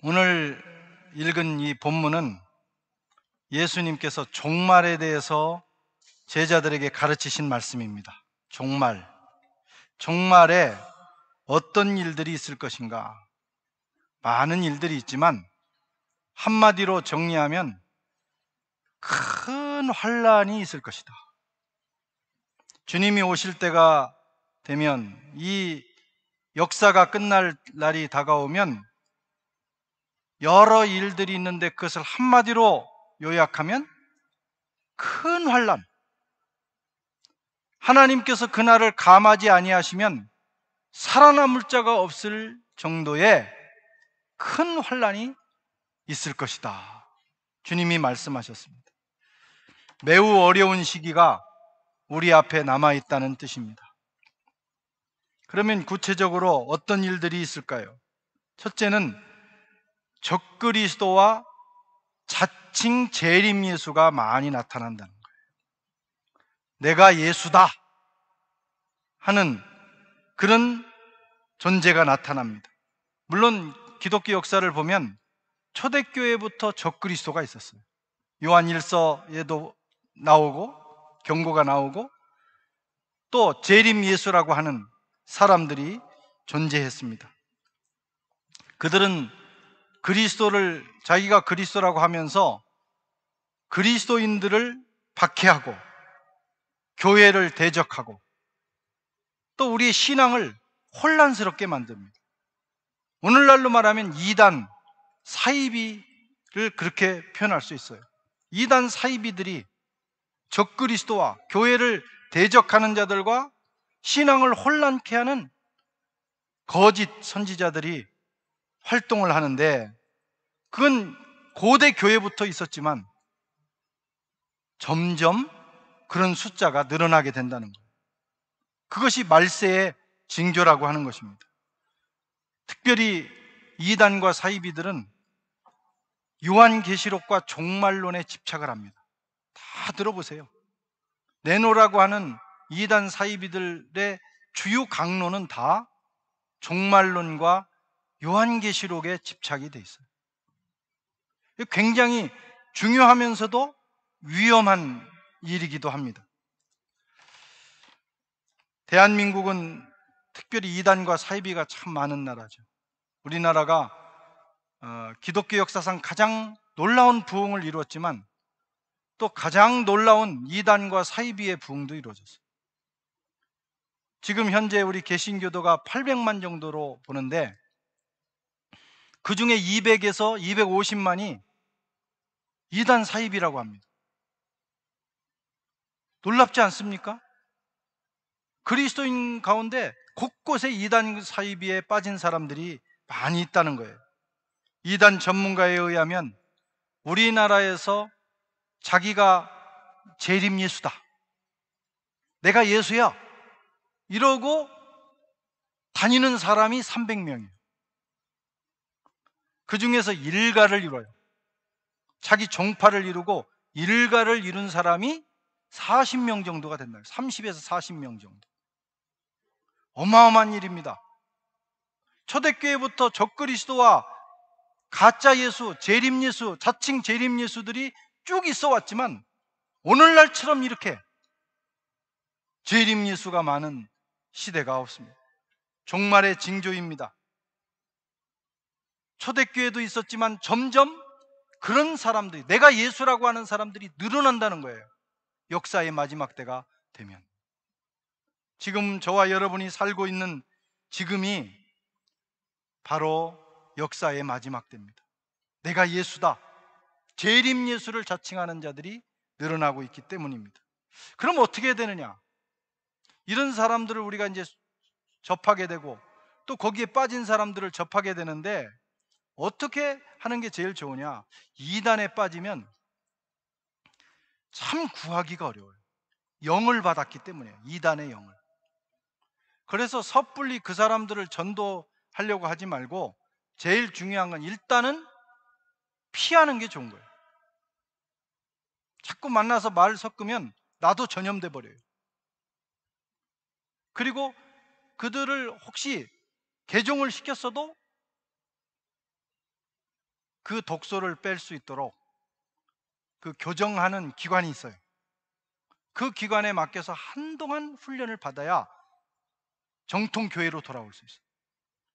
오늘 읽은 이 본문은 예수님께서 종말에 대해서 제자들에게 가르치신 말씀입니다. 종말에 어떤 일들이 있을 것인가? 많은 일들이 있지만 한마디로 정리하면 큰 환란이 있을 것이다. 주님이 오실 때가 되면, 이 역사가 끝날 날이 다가오면 여러 일들이 있는데 그것을 한마디로 요약하면 큰 환란. 하나님께서 그날을 감하지 아니하시면 살아남을 자가 없을 정도의 큰 환란이 있을 것이다. 주님이 말씀하셨습니다. 매우 어려운 시기가 우리 앞에 남아있다는 뜻입니다. 그러면 구체적으로 어떤 일들이 있을까요? 첫째는 적그리스도와 자칭 재림 예수가 많이 나타난다는 거예요. 내가 예수다 하는 그런 존재가 나타납니다. 물론 기독교 역사를 보면 초대교회부터 적그리스도가 있었어요. 요한 1서에도 나오고 경고가 나오고 또 재림 예수라고 하는 사람들이 존재했습니다. 그들은 그리스도를 자기가 그리스도라고 하면서 그리스도인들을 박해하고 교회를 대적하고 또 우리의 신앙을 혼란스럽게 만듭니다. 오늘날로 말하면 이단 사이비를 그렇게 표현할 수 있어요. 이단 사이비들이 적그리스도와 교회를 대적하는 자들과 신앙을 혼란케 하는 거짓 선지자들이 활동을 하는데, 그건 고대 교회부터 있었지만 점점 그런 숫자가 늘어나게 된다는 거예요. 그것이 말세의 징조라고 하는 것입니다. 특별히 이단과 사이비들은 요한계시록과 종말론에 집착을 합니다. 다 들어보세요. 네노라고 하는 이단 사이비들의 주요 강론은 다 종말론과 요한계시록에 집착이 돼 있어요. 굉장히 중요하면서도 위험한 일이기도 합니다. 대한민국은 특별히 이단과 사이비가 참 많은 나라죠. 우리나라가 기독교 역사상 가장 놀라운 부흥을 이루었지만 또 가장 놀라운 이단과 사이비의 부흥도 이루어졌어요. 지금 현재 우리 개신교도가 800만 정도로 보는데 그 중에 200에서 250만이 이단 사이비라고 합니다. 놀랍지 않습니까? 그리스도인 가운데 곳곳에 이단 사이비에 빠진 사람들이 많이 있다는 거예요. 이단 전문가에 의하면 우리나라에서 자기가 재림 예수다, 내가 예수야 이러고 다니는 사람이 300명이에요. 그 중에서 일가를 이뤄요. 자기 종파를 이루고 일가를 이룬 사람이 40명 정도가 된다. 30에서 40명 정도. 어마어마한 일입니다. 초대교회부터 적그리스도와 가짜 예수, 재림 예수, 자칭 재림 예수들이 쭉 있어 왔지만 오늘날처럼 이렇게 재림 예수가 많은 시대가 없습니다. 종말의 징조입니다. 초대교회도 있었지만 점점 그런 사람들이, 내가 예수라고 하는 사람들이 늘어난다는 거예요. 역사의 마지막 때가 되면. 지금 저와 여러분이 살고 있는 지금이 바로 역사의 마지막 때입니다. 내가 예수다, 재림 예수를 자칭하는 자들이 늘어나고 있기 때문입니다. 그럼 어떻게 해야 되느냐? 이런 사람들을 우리가 이제 접하게 되고 또 거기에 빠진 사람들을 접하게 되는데 어떻게 하는 게 제일 좋으냐? 이단에 빠지면 참 구하기가 어려워요. 영을 받았기 때문이에요. 이단의 영을. 그래서 섣불리 그 사람들을 전도하려고 하지 말고 제일 중요한 건 일단은 피하는 게 좋은 거예요. 자꾸 만나서 말 섞으면 나도 전염돼 버려요. 그리고 그들을 혹시 개종을 시켰어도 그 독소를 뺄 수 있도록 그 교정하는 기관이 있어요. 그 기관에 맡겨서 한동안 훈련을 받아야 정통 교회로 돌아올 수 있어요.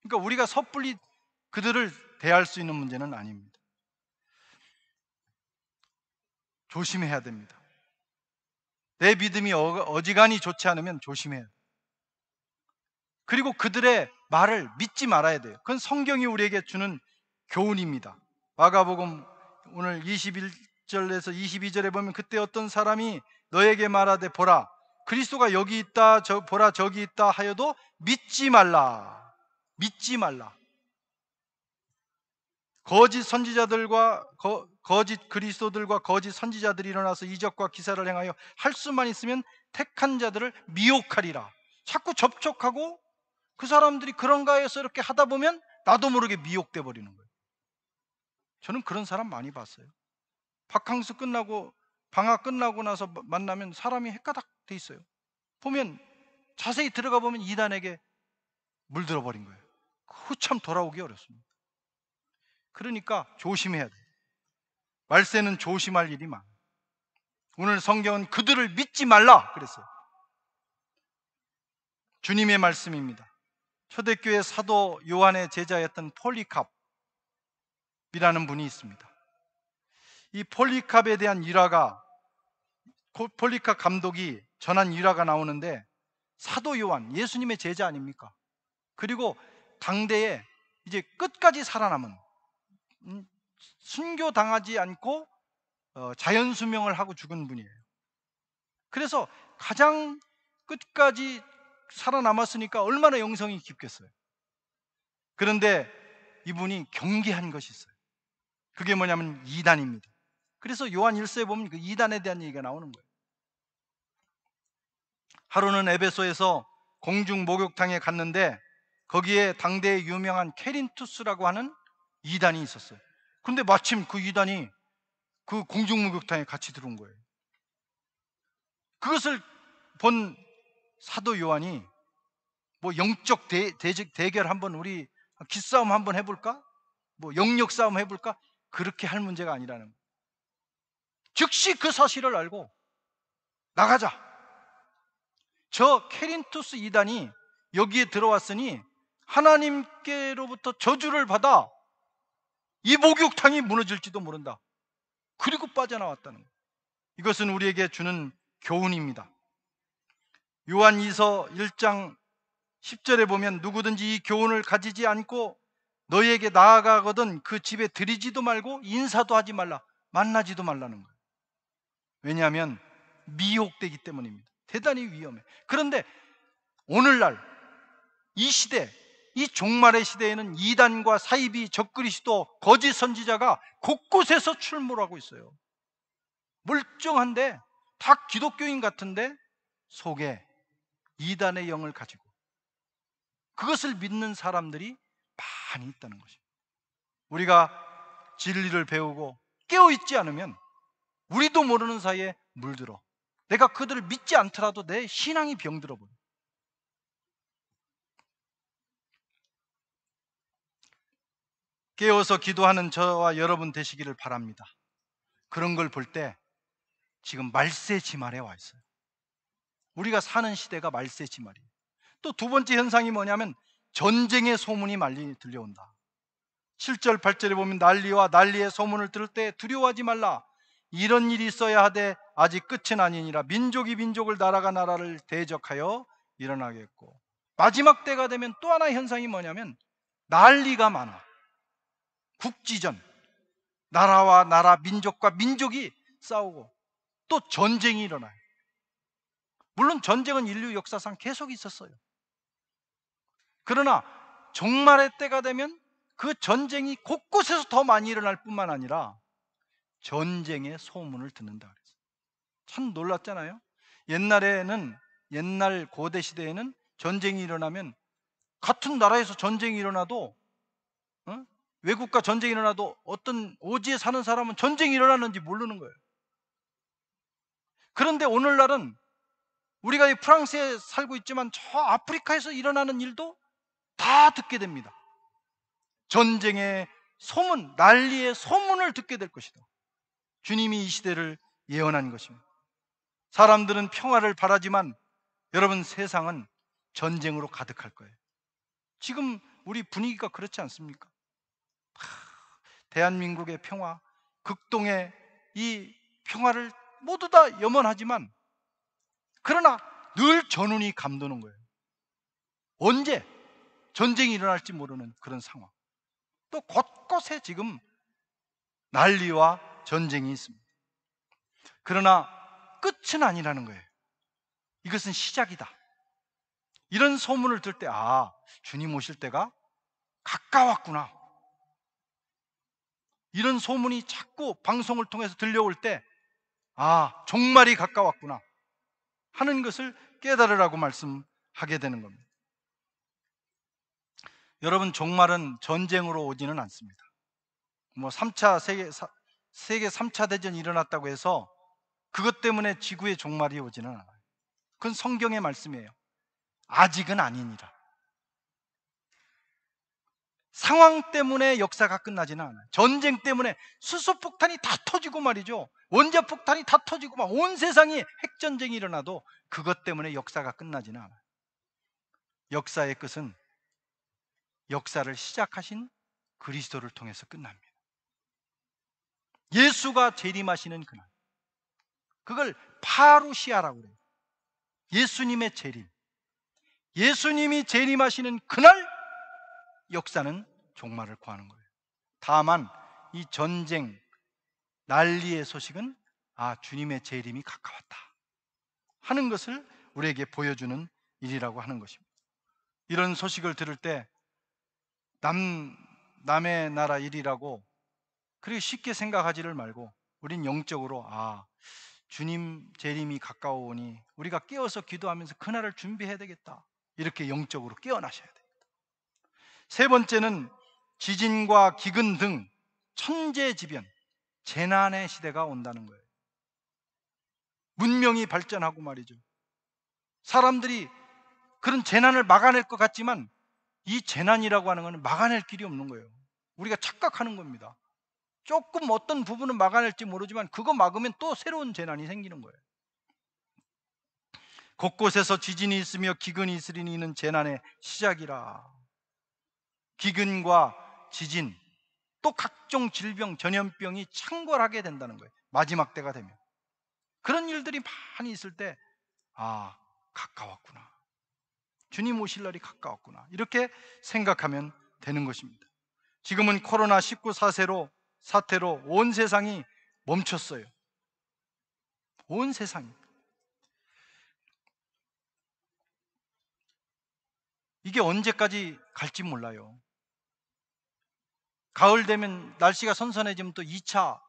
그러니까 우리가 섣불리 그들을 대할 수 있는 문제는 아닙니다. 조심해야 됩니다. 내 믿음이 어지간히 좋지 않으면 조심해야 돼요. 그리고 그들의 말을 믿지 말아야 돼요. 그건 성경이 우리에게 주는 교훈입니다. 마가복음 오늘 21절에서 22절에 보면 그때 어떤 사람이 너에게 말하되 보라 그리스도가 여기 있다 보라 저기 있다 하여도 믿지 말라. 믿지 말라. 거짓 선지자들과 거짓 그리스도들과 거짓 선지자들이 일어나서 이적과 기사를 행하여 할 수만 있으면 택한 자들을 미혹하리라. 자꾸 접촉하고 그 사람들이 그런가 해서 이렇게 하다 보면 나도 모르게 미혹돼 버리는 거예요. 저는 그런 사람 많이 봤어요. 바캉스 끝나고 방학 끝나고 나서 만나면 사람이 헷가닥 돼 있어요. 보면 자세히 들어가 보면 이단에게 물들어 버린 거예요. 후참 돌아오기 어렵습니다. 그러니까 조심해야 돼요. 말세는 조심할 일이 많아요. 오늘 성경은 그들을 믿지 말라 그랬어요. 주님의 말씀입니다. 초대교회 사도 요한의 제자였던 폴리캅이라는 분이 있습니다. 이 폴리캅에 대한 일화가 폴리캅 감독이 전한 일화가 나오는데 사도 요한 예수님의 제자 아닙니까? 그리고 당대에 이제 끝까지 살아남은 순교당하지 않고 자연 수명을 하고 죽은 분이에요. 그래서 가장 끝까지 살아남았으니까 얼마나 영성이 깊겠어요. 그런데 이분이 경계한 것이 있어요. 그게 뭐냐면 이단입니다. 그래서 요한 1서에 보면 그 이단에 대한 얘기가 나오는 거예요. 하루는 에베소에서 공중 목욕탕에 갔는데 거기에 당대의 유명한 케린투스라고 하는 이단이 있었어요. 근데 마침 그 이단이 그 공중 목욕탕에 같이 들어온 거예요. 그것을 본 사도 요한이 뭐 영적 대결 한번 우리 기싸움 한번 해볼까? 뭐 영역 싸움 해볼까? 그렇게 할 문제가 아니라는 거예요. 즉시 그 사실을 알고 나가자. 저 케린투스 이단이 여기에 들어왔으니 하나님께로부터 저주를 받아 이 목욕탕이 무너질지도 모른다. 그리고 빠져나왔다는 거예요. 이것은 우리에게 주는 교훈입니다. 요한 2서 1장 10절에 보면 누구든지 이 교훈을 가지지 않고 너희에게 나아가거든 그 집에 들이지도 말고 인사도 하지 말라. 만나지도 말라는 거예요. 왜냐하면 미혹되기 때문입니다. 대단히 위험해. 그런데 오늘날 이 시대, 이 종말의 시대에는 이단과 사이비, 적그리스도, 거짓 선지자가 곳곳에서 출몰하고 있어요. 멀쩡한데 다 기독교인 같은데 속에 이단의 영을 가지고 그것을 믿는 사람들이 많이 있다는 것입니다. 우리가 진리를 배우고 깨어있지 않으면 우리도 모르는 사이에 물들어 내가 그들을 믿지 않더라도 내 신앙이 병들어 버려요. 깨어서 기도하는 저와 여러분 되시기를 바랍니다. 그런 걸 볼 때 지금 말세 지말에 와 있어요. 우리가 사는 시대가 말세 지말이에요. 또 두 번째 현상이 뭐냐면 전쟁의 소문이 많이 들려온다. 7절 8절에 보면 난리와 난리의 소문을 들을 때 두려워하지 말라. 이런 일이 있어야 하되 아직 끝은 아니니라. 민족이 민족을 나라가 나라를 대적하여 일어나겠고, 마지막 때가 되면 또 하나의 현상이 뭐냐면 난리가 많아. 국지전, 나라와 나라, 민족과 민족이 싸우고 또 전쟁이 일어나요. 물론 전쟁은 인류 역사상 계속 있었어요. 그러나 종말의 때가 되면 그 전쟁이 곳곳에서 더 많이 일어날 뿐만 아니라 전쟁의 소문을 듣는다 그랬어요. 참 놀랐잖아요. 옛날 고대 시대에는 전쟁이 일어나면 같은 나라에서 전쟁이 일어나도 외국과 전쟁이 일어나도 어떤 오지에 사는 사람은 전쟁이 일어나는지 모르는 거예요. 그런데 오늘날은 우리가 이 프랑스에 살고 있지만 저 아프리카에서 일어나는 일도 다 듣게 됩니다. 전쟁의 소문, 난리의 소문을 듣게 될 것이다. 주님이 이 시대를 예언한 것입니다. 사람들은 평화를 바라지만 여러분, 세상은 전쟁으로 가득할 거예요. 지금 우리 분위기가 그렇지 않습니까? 대한민국의 평화, 극동의 이 평화를 모두 다 염원하지만, 그러나 늘 전운이 감도는 거예요. 언제 전쟁이 일어날지 모르는 그런 상황. 또 곳곳에 지금 난리와 전쟁이 있습니다. 그러나 끝은 아니라는 거예요. 이것은 시작이다. 이런 소문을 들을 때, 아, 주님 오실 때가 가까웠구나. 이런 소문이 자꾸 방송을 통해서 들려올 때, 아, 종말이 가까웠구나 하는 것을 깨달으라고 말씀하게 되는 겁니다. 여러분, 종말은 전쟁으로 오지는 않습니다. 뭐 3차 세계 3차 대전이 일어났다고 해서 그것 때문에 지구의 종말이 오지는 않아요. 그건 성경의 말씀이에요. 아직은 아니니라. 상황 때문에 역사가 끝나지는 않아요. 전쟁 때문에 수소폭탄이 다 터지고 말이죠. 원자폭탄이 다 터지고 막 온 세상이 핵전쟁이 일어나도 그것 때문에 역사가 끝나지는 않아요. 역사의 끝은 역사를 시작하신 그리스도를 통해서 끝납니다. 예수가 재림하시는 그날, 그걸 파루시아라고 그래요. 예수님의 재림. 예수님이 재림하시는 그날 역사는 종말을 구하는 거예요. 다만 이 전쟁, 난리의 소식은, 아, 주님의 재림이 가까웠다 하는 것을 우리에게 보여주는 일이라고 하는 것입니다. 이런 소식을 들을 때 남의 나라 일이라고 그렇게 쉽게 생각하지를 말고, 우린 영적으로, 아, 주님 재림이 가까워오니 우리가 깨어서 기도하면서 그날을 준비해야 되겠다, 이렇게 영적으로 깨어나셔야 됩니다. 세 번째는 지진과 기근 등 천재지변, 재난의 시대가 온다는 거예요. 문명이 발전하고 말이죠, 사람들이 그런 재난을 막아낼 것 같지만 이 재난이라고 하는 것은 막아낼 길이 없는 거예요. 우리가 착각하는 겁니다. 조금 어떤 부분은 막아낼지 모르지만 그거 막으면 또 새로운 재난이 생기는 거예요. 곳곳에서 지진이 있으며 기근이 있으리니 이는 재난의 시작이라. 기근과 지진, 또 각종 질병, 전염병이 창궐하게 된다는 거예요. 마지막 때가 되면 그런 일들이 많이 있을 때, 아, 가까웠구나, 주님 오실 날이 가까웠구나, 이렇게 생각하면 되는 것입니다. 지금은 코로나19 사태로 온 세상이 멈췄어요. 온 세상이. 이게 언제까지 갈지 몰라요. 가을 되면 날씨가 선선해지면 또 2차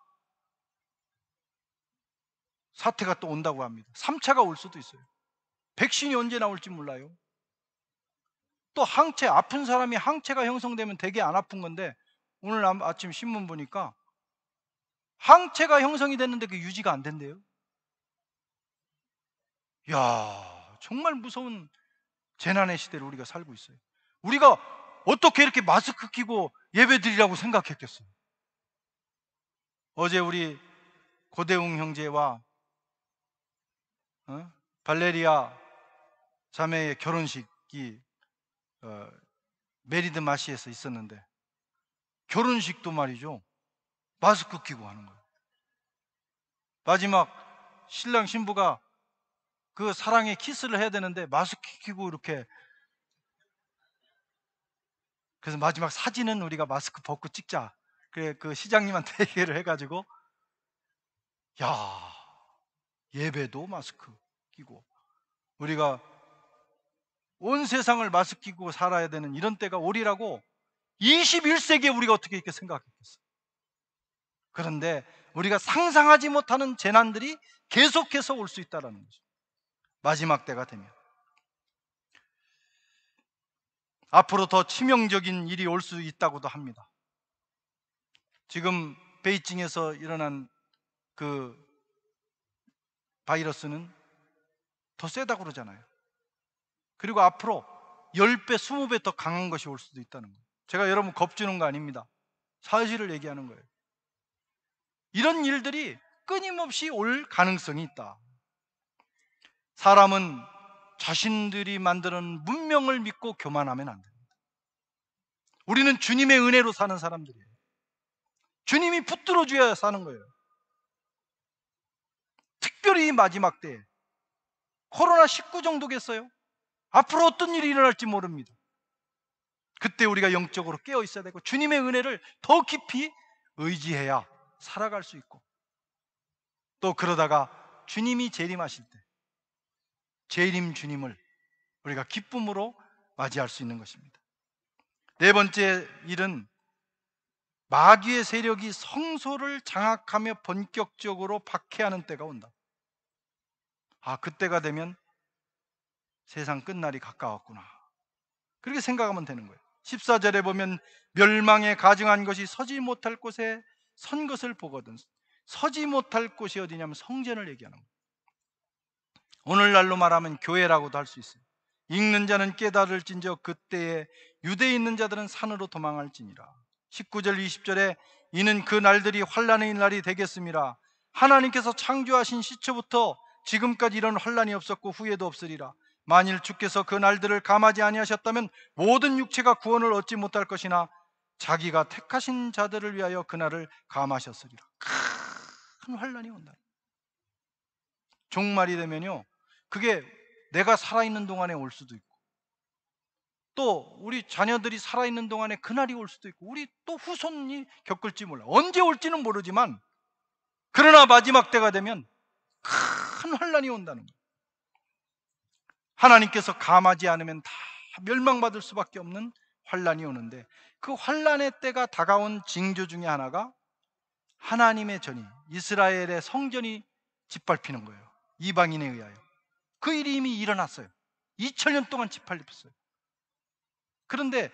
사태가 또 온다고 합니다. 3차가 올 수도 있어요. 백신이 언제 나올지 몰라요. 또 항체, 아픈 사람이 항체가 형성되면 되게 안 아픈 건데, 오늘 아침 신문 보니까 항체가 형성이 됐는데 그게 유지가 안 된대요. 이야, 정말 무서운 재난의 시대를 우리가 살고 있어요. 우리가 어떻게 이렇게 마스크 끼고 예배 드리라고 생각했겠어요. 어제 우리 고대웅 형제와 발레리아 자매의 결혼식이 메리드 마시에서 있었는데, 결혼식도 말이죠, 마스크 끼고 하는 거예요. 마지막 신랑 신부가 그 사랑의 키스를 해야 되는데 마스크 끼고 이렇게, 그래서 마지막 사진은 우리가 마스크 벗고 찍자, 그래 그 시장님한테 얘기를 해가지고, 야, 예배도 마스크 끼고 우리가 온 세상을 마스크 끼고 살아야 되는 이런 때가 오리라고 21세기에 우리가 어떻게 이렇게 생각했겠어요. 그런데 우리가 상상하지 못하는 재난들이 계속해서 올 수 있다는 거죠. 마지막 때가 되면 앞으로 더 치명적인 일이 올 수 있다고도 합니다. 지금 베이징에서 일어난 그 바이러스는 더 세다고 그러잖아요. 그리고 앞으로 10배, 20배 더 강한 것이 올 수도 있다는 거예요. 제가 여러분 겁주는 거 아닙니다. 사실을 얘기하는 거예요. 이런 일들이 끊임없이 올 가능성이 있다. 사람은 자신들이 만드는 문명을 믿고 교만하면 안 됩니다. 우리는 주님의 은혜로 사는 사람들이에요. 주님이 붙들어 줘야 사는 거예요. 특별히 이 마지막 때에 코로나19 정도겠어요? 앞으로 어떤 일이 일어날지 모릅니다. 그때 우리가 영적으로 깨어 있어야 되고 주님의 은혜를 더 깊이 의지해야 살아갈 수 있고, 또 그러다가 주님이 재림하실 때 재림 주님을 우리가 기쁨으로 맞이할 수 있는 것입니다. 네 번째 일은 마귀의 세력이 성소를 장악하며 본격적으로 박해하는 때가 온다. 그때가 되면 세상 끝날이 가까웠구나, 그렇게 생각하면 되는 거예요. 14절에 보면 멸망에 가증한 것이 서지 못할 곳에 선 것을 보거든. 서지 못할 곳이 어디냐면 성전을 얘기하는 거예요. 오늘날로 말하면 교회라고도 할 수 있어요. 읽는 자는 깨달을진저 그때에 유대에 있는 자들은 산으로 도망할지니라. 19절 20절에 이는 그 날들이 환난의 날이 되겠음이라. 하나님께서 창조하신 시초부터 지금까지 이런 환난이 없었고 후에도 없으리라. 만일 주께서 그 날들을 감하지 아니하셨다면 모든 육체가 구원을 얻지 못할 것이나 자기가 택하신 자들을 위하여 그날을 감하셨으리라. 큰 환난이 온다. 종말이 되면요, 그게 내가 살아있는 동안에 올 수도 있고, 또 우리 자녀들이 살아있는 동안에 그날이 올 수도 있고, 우리 또 후손이 겪을지 몰라. 언제 올지는 모르지만 그러나 마지막 때가 되면 큰 환난이 온다는 거예요. 하나님께서 감하지 않으면 다 멸망받을 수밖에 없는 환난이 오는데, 그 환난의 때가 다가온 징조 중에 하나가 하나님의 전이, 이스라엘의 성전이 짓밟히는 거예요. 이방인에 의하여. 그 일이 이미 일어났어요. 2000년 동안 짓밟혔어요. 그런데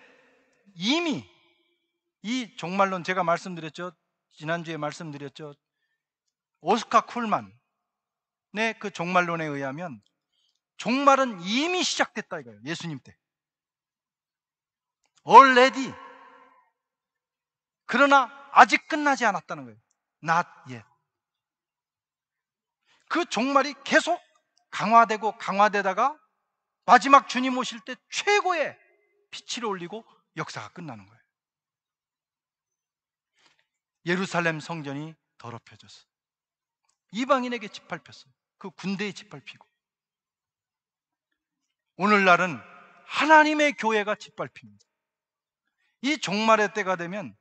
이미 이 종말론, 제가 말씀드렸죠, 지난주에 말씀드렸죠, 오스카 쿨만의 그 종말론에 의하면 종말은 이미 시작됐다 이거예요. 예수님 때 already. 그러나 아직 끝나지 않았다는 거예요. Not yet. 그 종말이 계속 강화되고 강화되다가 마지막 주님 오실 때 최고의 빛을 올리고 역사가 끝나는 거예요. 예루살렘 성전이 더럽혀졌어요. 이방인에게 짓밟혔어요. 그 군대에 짓밟히고. 오늘날은 하나님의 교회가 짓밟힙니다. 이 종말의 때가 되면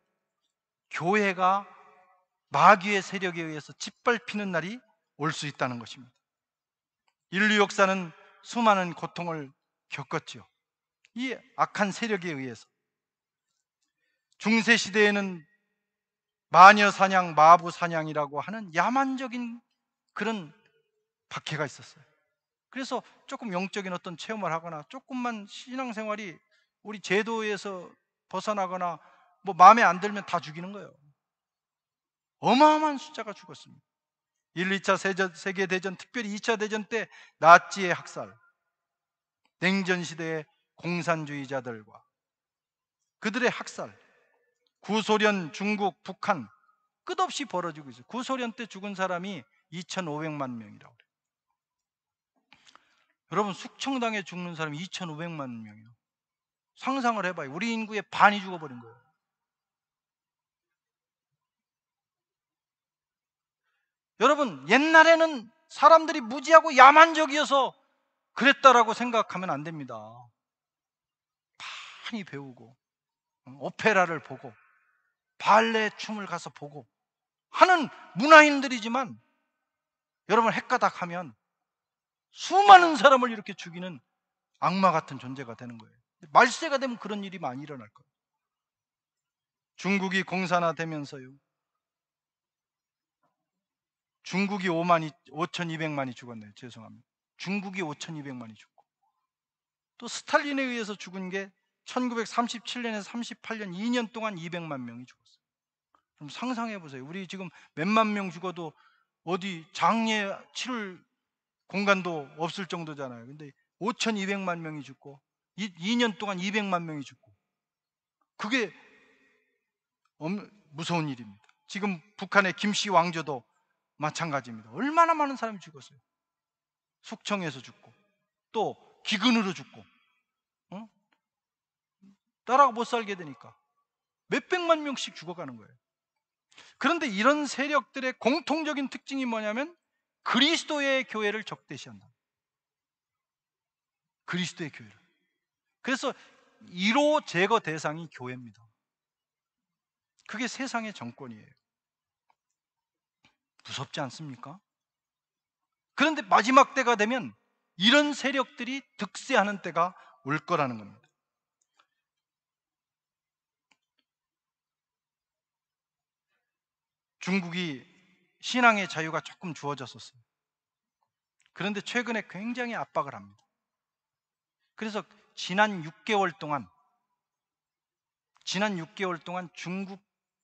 교회가 마귀의 세력에 의해서 짓밟히는 날이 올 수 있다는 것입니다. 인류 역사는 수많은 고통을 겪었지요. 이 악한 세력에 의해서. 중세 시대에는 마녀 사냥, 마부 사냥이라고 하는 야만적인 그런 박해가 있었어요. 그래서 조금 영적인 어떤 체험을 하거나 조금만 신앙생활이 우리 제도에서 벗어나거나 뭐 마음에 안 들면 다 죽이는 거예요. 어마어마한 숫자가 죽었습니다. 1, 2차 세계대전, 특별히 2차 대전 때 나치의 학살, 냉전 시대의 공산주의자들과 그들의 학살, 구소련, 중국, 북한 끝없이 벌어지고 있어요. 구소련 때 죽은 사람이 2,500만 명이라고 그래요. 여러분, 숙청당에 죽는 사람이 2,500만 명이요. 상상을 해봐요. 우리 인구의 반이 죽어버린 거예요. 여러분, 옛날에는 사람들이 무지하고 야만적이어서 그랬다라고 생각하면 안 됩니다. 많이 배우고 오페라를 보고 발레 춤을 가서 보고 하는 문화인들이지만, 여러분 헷가닥하면 수많은 사람을 이렇게 죽이는 악마 같은 존재가 되는 거예요. 말세가 되면 그런 일이 많이 일어날 거예요. 중국이 공산화되면서요, 중국이 5,200만이 죽었네요. 죄송합니다. 중국이 5,200만이 죽고, 또 스탈린에 의해서 죽은 게 1937년에서 38년 2년 동안 200만 명이 죽었어요. 그럼 상상해 보세요. 우리 지금 몇만 명 죽어도 어디 장례 치를 공간도 없을 정도잖아요. 근데 5,200만 명이 죽고 2년 동안 200만 명이 죽고, 그게 무서운 일입니다. 지금 북한의 김씨 왕조도 마찬가지입니다. 얼마나 많은 사람이 죽었어요. 숙청에서 죽고 또 기근으로 죽고, 나라가 못 살게 되니까 몇백만 명씩 죽어가는 거예요. 그런데 이런 세력들의 공통적인 특징이 뭐냐면 그리스도의 교회를 적대시한다. 그리스도의 교회를. 그래서 1호 제거 대상이 교회입니다. 그게 세상의 정권이에요. 무섭지 않습니까? 그런데 마지막 때가 되면 이런 세력들이 득세하는 때가 올 거라는 겁니다. 중국이 신앙의 자유가 조금 주어졌었어요. 그런데 최근에 굉장히 압박을 합니다. 그래서 지난 6개월 동안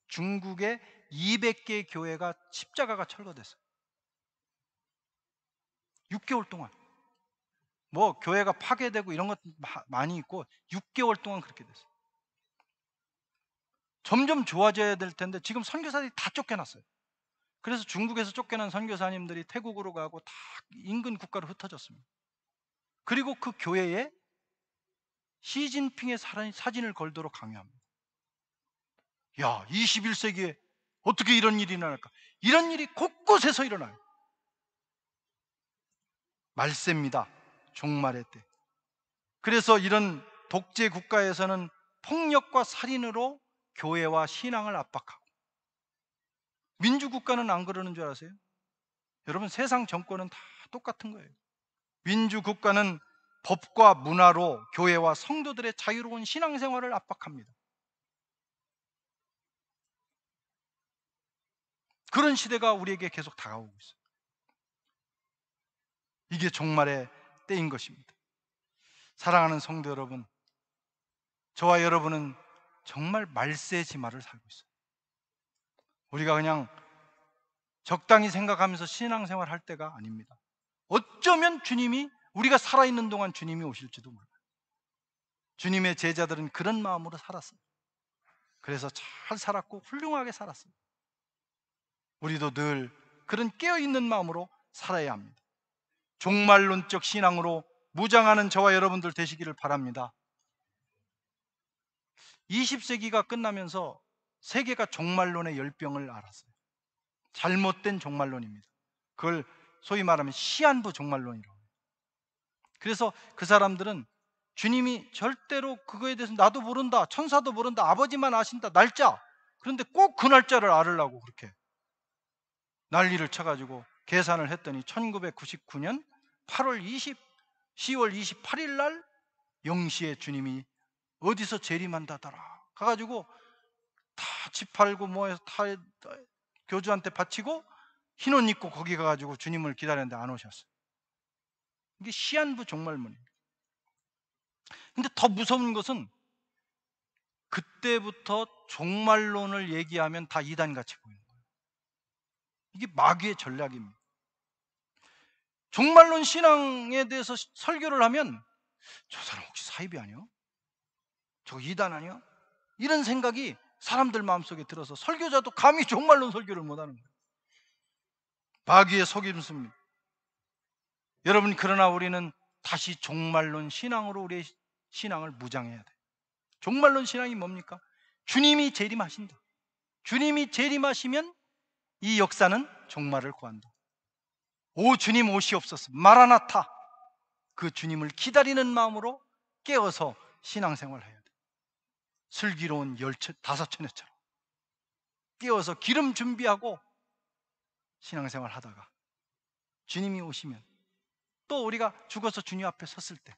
중국의 200개 교회가 십자가가 철거됐어요. 6개월 동안. 뭐 교회가 파괴되고 이런 것 많이 있고 6개월 동안 그렇게 됐어요. 점점 좋아져야 될 텐데 지금 선교사들이 다 쫓겨났어요. 그래서 중국에서 쫓겨난 선교사님들이 태국으로 가고 다 인근 국가로 흩어졌습니다. 그리고 그 교회에 시진핑의 사진을 걸도록 강요합니다. 야, 21세기에 어떻게 이런 일이 일어날까? 이런 일이 곳곳에서 일어나요. 말세입니다. 종말의 때. 그래서 이런 독재 국가에서는 폭력과 살인으로 교회와 신앙을 압박하고, 민주국가는 안 그러는 줄 아세요? 여러분, 세상 정권은 다 똑같은 거예요. 민주국가는 법과 문화로 교회와 성도들의 자유로운 신앙생활을 압박합니다. 그런 시대가 우리에게 계속 다가오고 있어요. 이게 종말의 때인 것입니다. 사랑하는 성도 여러분, 저와 여러분은 정말 말세의 지마를 살고 있어요. 우리가 그냥 적당히 생각하면서 신앙생활 할 때가 아닙니다. 어쩌면 주님이, 우리가 살아있는 동안 주님이 오실지도 몰라요. 주님의 제자들은 그런 마음으로 살았어요. 그래서 잘 살았고 훌륭하게 살았어요. 우리도 늘 그런 깨어있는 마음으로 살아야 합니다. 종말론적 신앙으로 무장하는 저와 여러분들 되시기를 바랍니다. 20세기가 끝나면서 세계가 종말론의 열병을 알았어요. 잘못된 종말론입니다. 그걸 소위 말하면 시한부 종말론이라고 해요. 그래서 그 사람들은 주님이 절대로 그거에 대해서 나도 모른다, 천사도 모른다, 아버지만 아신다, 날짜, 그런데 꼭 그 날짜를 알으려고 그렇게 난리를 쳐가지고 계산을 했더니 1999년 10월 28일 날 0시에 주님이 어디서 재림한다더라 가가지고 다 집 팔고 뭐해서 다 교주한테 바치고 흰 옷 입고 거기 가가지고 주님을 기다렸는데 안 오셨어요. 이게 시한부 종말론입니다. 근데 더 무서운 것은 그때부터 종말론을 얘기하면 다 이단같이 보이는 거예요. 이게 마귀의 전략입니다. 종말론 신앙에 대해서 설교를 하면 저 사람 혹시 사이비 아니야? 저거 이단 아니야? 이런 생각이 사람들 마음속에 들어서 설교자도 감히 종말론 설교를 못하는 거예요. 마귀의 속임수입니다. 여러분, 그러나 우리는 다시 종말론 신앙으로 우리의 신앙을 무장해야 돼요. 종말론 신앙이 뭡니까? 주님이 재림하신다. 주님이 재림하시면 이 역사는 종말을 구한다. 오 주님 오시옵소서, 마라나타. 그 주님을 기다리는 마음으로 깨어서 신앙생활을 해야 돼. 슬기로운 다섯 처녀처럼 깨어서 기름 준비하고 신앙생활 하다가 주님이 오시면 또 우리가 죽어서 주님 앞에 섰을 때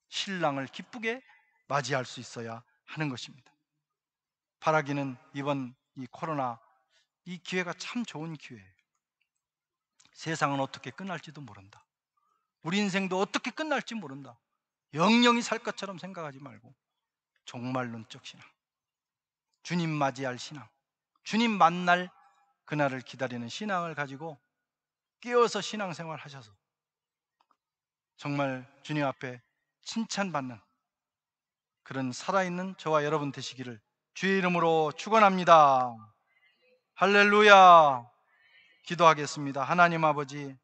신랑을 기쁘게 맞이할 수 있어야 하는 것입니다. 바라기는 이번 이 코로나, 이 기회가 참 좋은 기회예요. 세상은 어떻게 끝날지도 모른다. 우리 인생도 어떻게 끝날지 모른다. 영영이 살 것처럼 생각하지 말고 종말론적 신앙, 주님 맞이할 신앙, 주님 만날 그날을 기다리는 신앙을 가지고 깨어서 신앙생활 하셔서 정말 주님 앞에 칭찬받는 그런 살아있는 저와 여러분 되시기를 주의 이름으로 축원합니다. 할렐루야. 기도하겠습니다. 하나님 아버지,